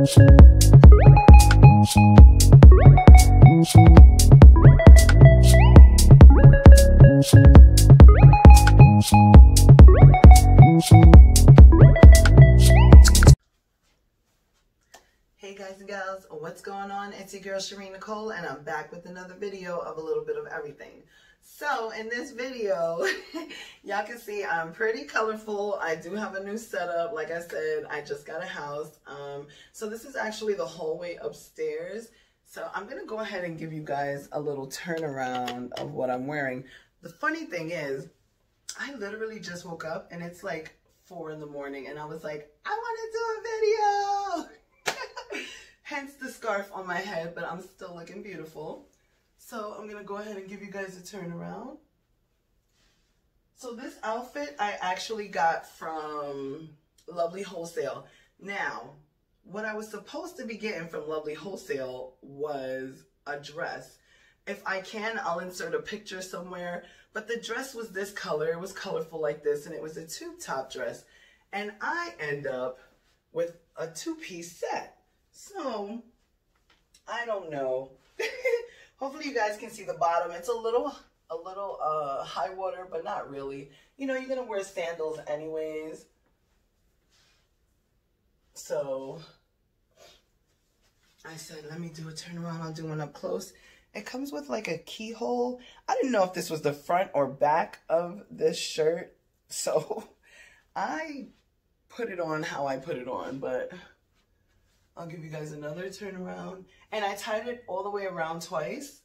Hey guys and gals, what's going on? It's your girl Shareen Nicole, and I'm back with another video of a little bit of everything. So in this video, y'all can see I'm pretty colorful. I do have a new setup. Like I said, I just got a house. So this is actually the hallway upstairs. So I'm gonna go ahead and give you guys a little turnaround of what I'm wearing. The funny thing is, I literally just woke up and it's like 4 in the morning, and I was like, I want to do a video. Hence the scarf on my head, but I'm still looking beautiful. So I'm gonna go ahead and give you guys a turnaround. So this outfit I actually got from Lovely Wholesale. Now, what I was supposed to be getting from Lovely Wholesale was a dress. If I can, I'll insert a picture somewhere. But the dress was this color. It was colorful like this, and it was a tube top dress. And I end up with a 2-piece set. So, I don't know. Hopefully you guys can see the bottom. It's a little high water, but not really. You know, you're going to wear sandals anyways. So, I said, let me do a turnaround. I'll do one up close. It comes with like a keyhole. I didn't know if this was the front or back of this shirt. So, I put it on how I put it on, but I'll give you guys another turnaround. And I tied it all the way around twice.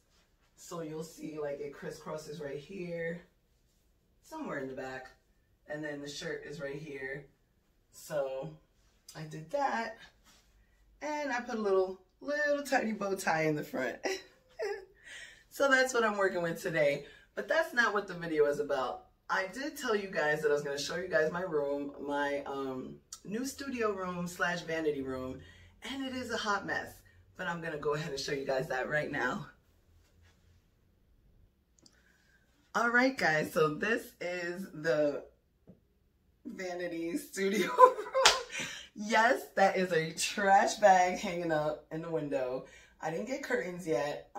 So you'll see like it crisscrosses right here, somewhere in the back. And then the shirt is right here. So I did that. And I put a little tiny bow tie in the front. So that's what I'm working with today. But that's not what the video is about. I did tell you guys that I was going to show you guys my room, my new studio room / vanity room. And it is a hot mess, but I'm gonna go ahead and show you guys that right now. All right, guys, so this is the vanity studio room. Yes, that is a trash bag hanging up in the window. I didn't get curtains yet.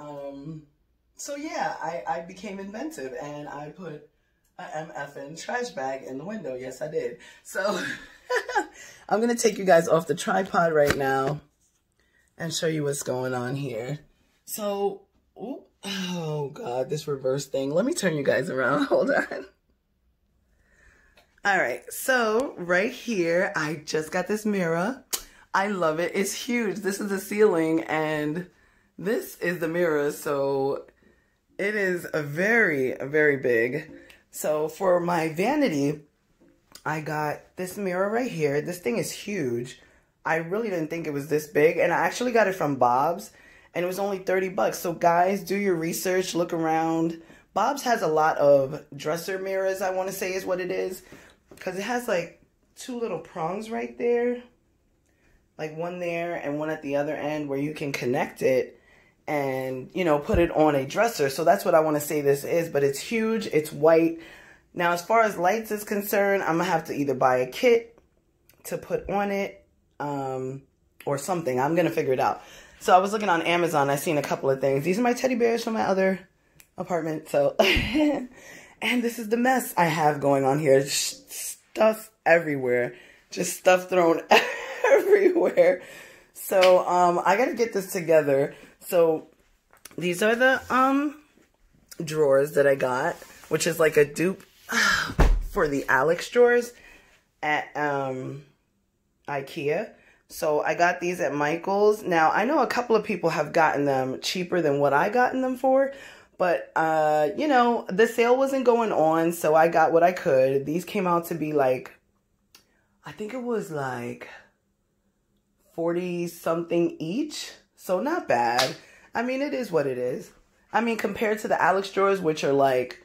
So yeah, I became inventive and I put an MFN trash bag in the window. Yes, I did. So I'm going to take you guys off the tripod right now and show you what's going on here. So, oh God, this reverse thing. Let me turn you guys around. Hold on. All right. So right here, I just got this mirror. I love it. It's huge. This is the ceiling and this is the mirror. So it is very big. So for my vanity, I got this mirror right here. This thing is huge. I really didn't think it was this big. And I actually got it from Bob's. And it was only 30 bucks. So guys, do your research. Look around. Bob's has a lot of dresser mirrors, I want to say is what it is. Because it has like 2 little prongs right there. Like one there and one at the other end where you can connect it. And, you know, put it on a dresser. So that's what I want to say this is. But it's huge. It's white. Now, as far as lights is concerned, I'm going to have to either buy a kit to put on it or something. I'm going to figure it out. So I was looking on Amazon. I seen a couple of things. These are my teddy bears from my other apartment. So, and this is the mess I have going on here. Stuff everywhere. Just stuff thrown everywhere. So I got to get this together. So these are the drawers that I got, which is like a dupe for the Alex drawers at IKEA. So I got these at Michael's. Now, I know a couple of people have gotten them cheaper than what I gotten them for. But, you know, the sale wasn't going on, so I got what I could. These came out to be like, I think it was like 40-something each. So not bad. I mean, it is what it is. I mean, compared to the Alex drawers, which are like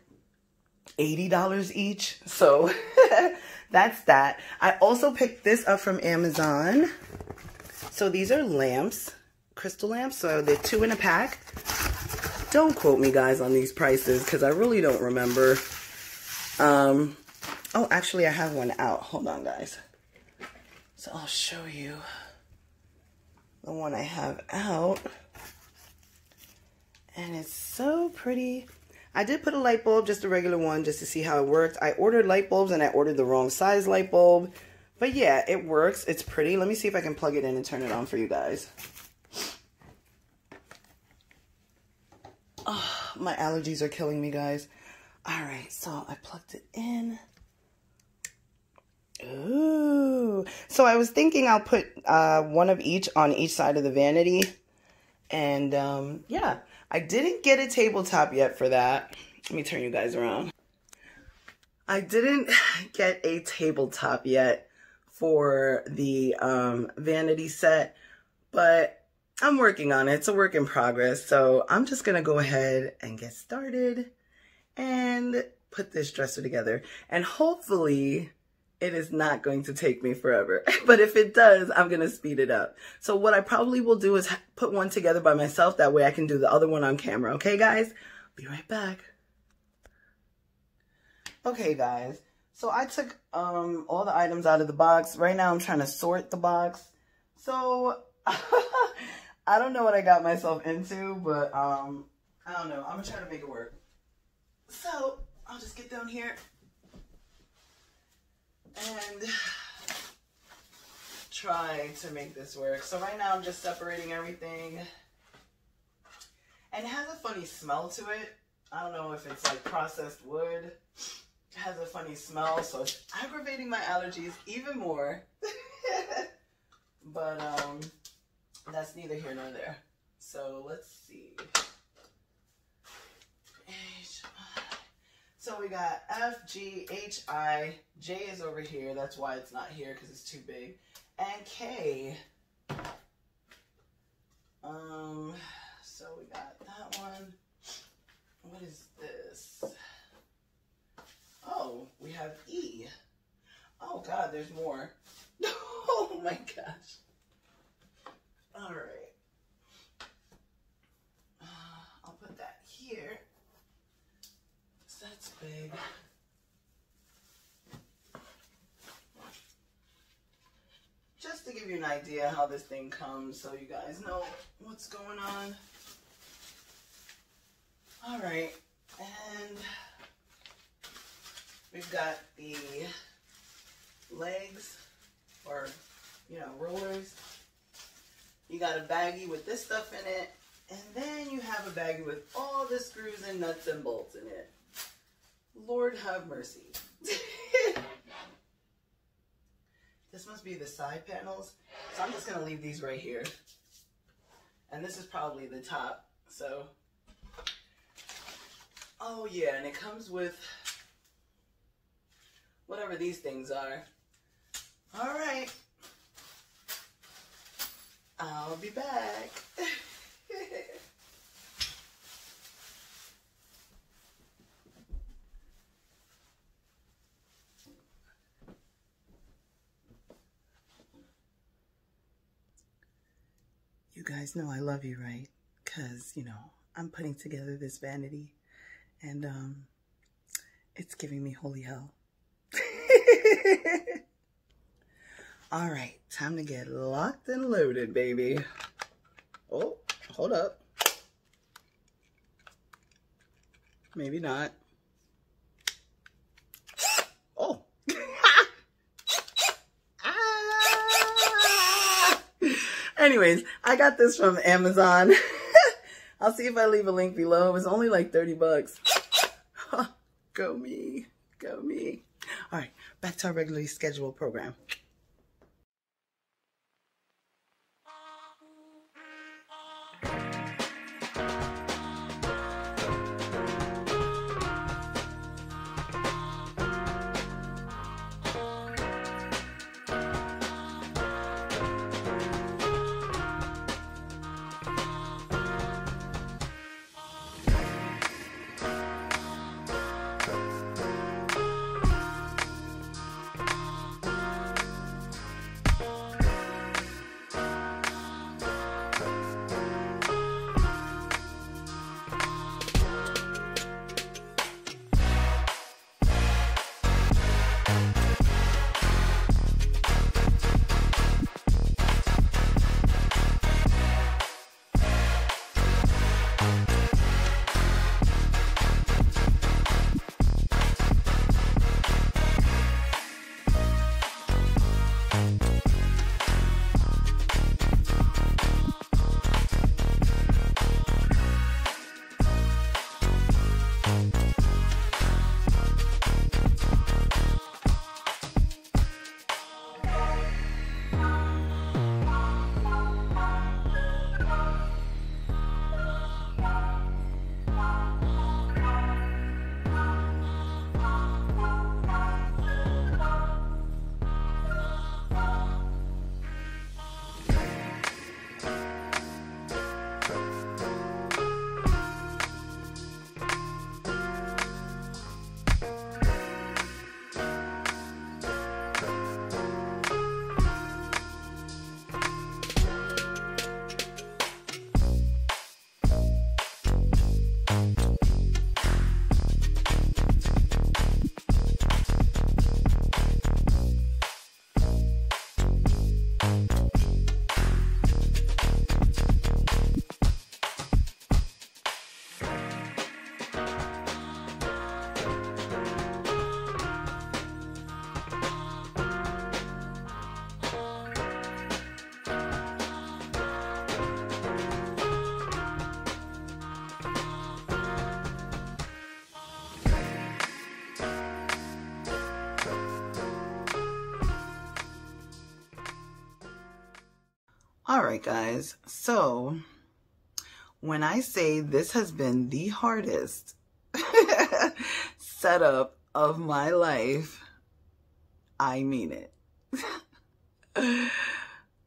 $80 each. So that's that. I also picked this up from Amazon. So these are lamps, crystal lamps. So they're 2 in a pack. Don't quote me, guys, on these prices because I really don't remember. Oh, actually, I have one out. Hold on, guys. So I'll show you. the one I have out. And it's so pretty. I did put a light bulb, just a regular one, just to see how it worked. I ordered light bulbs and I ordered the wrong size light bulb. But yeah, it works. It's pretty. Let me see if I can plug it in and turn it on for you guys. Oh, my allergies are killing me, guys. All right, so I plugged it in. Ooh. So I was thinking I'll put one of each on each side of the vanity. And yeah, I didn't get a tabletop yet for that. Let me turn you guys around. I didn't get a tabletop yet for the vanity set, but I'm working on it. It's a work in progress. So I'm just going to go ahead and get started and put this dresser together. And hopefully it is not going to take me forever. But if it does, I'm going to speed it up. So what I probably will do is put one together by myself. That way I can do the other one on camera. Okay, guys? Be right back. Okay, guys. So I took all the items out of the box. Right now I'm trying to sort the box. So I don't know what I got myself into, but I don't know. I'm going to try to make it work. So I'll just get down here and try to make this work. So right now I'm just separating everything. And it has a funny smell to it. I don't know if it's like processed wood. It has a funny smell, so it's aggravating my allergies even more. But that's neither here nor there. So let's see. So we got F, G, H, I, J is over here. That's why it's not here, because it's too big. And K. So we got that one. What is this? Oh, we have E. Oh God, there's more. Oh my gosh. All right. I'll put that here. That's big. Just to give you an idea how this thing comes, so you guys know what's going on. All right, and we've got the legs, or rollers. You got a baggie with this stuff in it, and then you have a baggie with all the screws and nuts and bolts in it. Lord have mercy. This must be the side panels. So I'm just going to leave these right here. And this is probably the top. So, oh yeah, and it comes with whatever these things are. All right. I'll be back. You guys know I love you, right? Because, I'm putting together this vanity and it's giving me holy hell. All right, time to get locked and loaded, baby. Oh, hold up. Maybe not. Oh. Anyways, I got this from Amazon. I'll see if I leave a link below. It was only like 30 bucks. Go me. Go me. All right, back to our regularly scheduled program. All right, guys. So when I say this has been the hardest setup of my life, I mean it.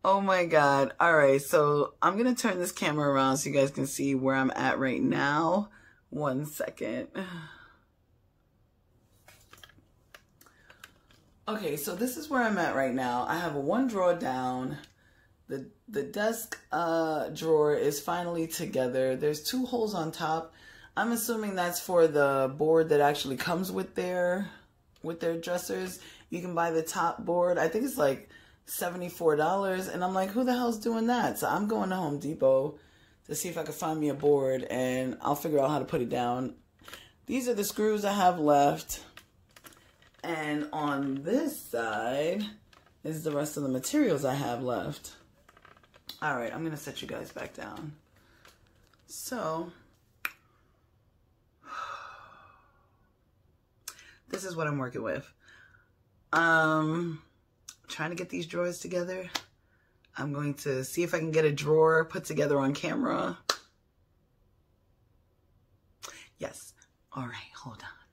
Oh my God. All right. So I'm going to turn this camera around so you guys can see where I'm at right now. 1 second. Okay. So this is where I'm at right now. I have one drawer down. The desk drawer is finally together. There's 2 holes on top. I'm assuming that's for the board that actually comes with their dressers. You can buy the top board. I think it's like $74. And I'm like, who the hell's doing that? So I'm going to Home Depot to see if I can find me a board, and I'll figure out how to put it down. These are the screws I have left. And on this side is the rest of the materials I have left. All right, I'm going to set you guys back down. So this is what I'm working with. Trying to get these drawers together. I'm going to see if I can get a drawer put together on camera. Yes. All right, hold on.